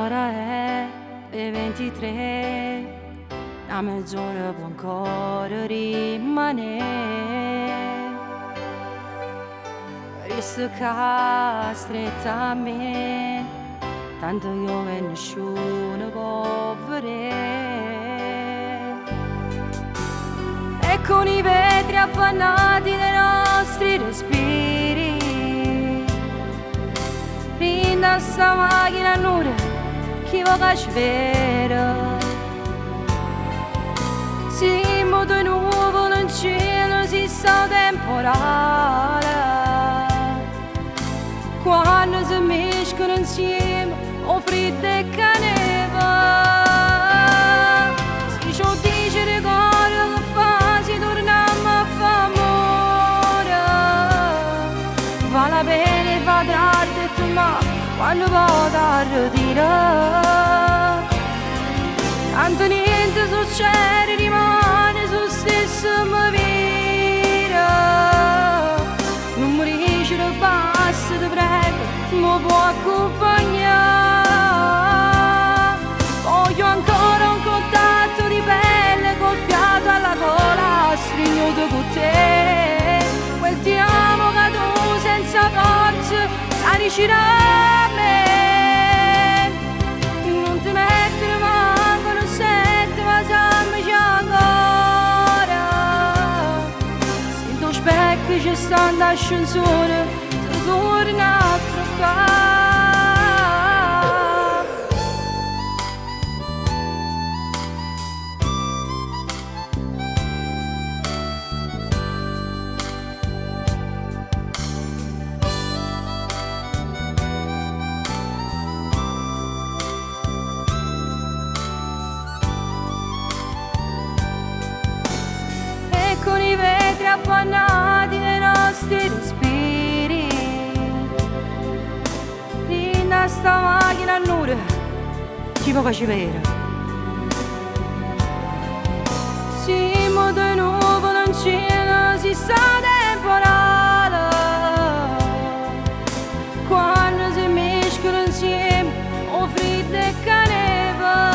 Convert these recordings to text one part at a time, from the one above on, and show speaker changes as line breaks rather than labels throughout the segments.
L'ora è le 23, a mezz'ora può ancora rimanere. Resto qua stretta a me, tanto io e nessuno può vedere. E con i vetri appannati dei nostri respiri, rinda sta macchina nura, chi vuole vedere. Siamo di nuovo in cielo, si sta temporale. Quando si mescolano insieme, o freddo e caneva. Si ci dice ricordo che fa, si torniamo a fa amore. Va la bene, va tardi, ma quando vado ritirare. Tanto niente succede, rimane su stesso vita. Non mi dice che basta, ti prego, mi può accompagnare. Voglio ancora un contatto di pelle colpiato alla gola, stringuto con te. Quel ti amo che tu senza forza sai riuscire a me. Non ti mettere manco, non senti, ma salmi già ancora. Sento specchio, c'è stanno ascensore, ti torna a trovare. Con i vetri appannati dei nostri respiri, rinda sta macchina nura, chi può vedere. Siamo di nuovo in cielo, si sta temporale. Quando si mescolano insieme, o freddo e caneva.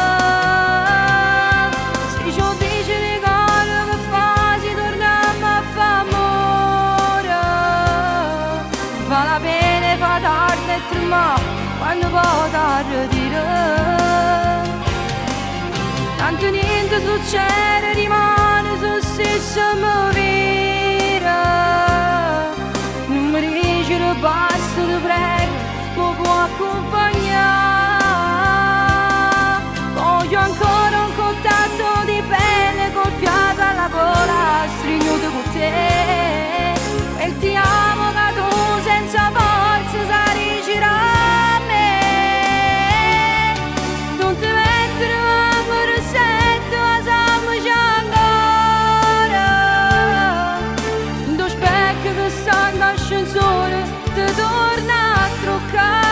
Si ci dice ricordo che fa, si torniamo a fa amore. Va la bene, fa tardi e trema, quando vado ritirare. Tanto niente succede, rimane su stesso vita. Non mi dice che basta, ti prego, mi può accompagnare. Voglio ancora un contatto di pelle colpiato alla gola, stringuto con te. Quel ti amo che tu senza forza sai riuscire a me. Non ti mettere manco un rossetto, ma salmi già ancora. Do specchio che sta in ascensore, ti torna a truccare.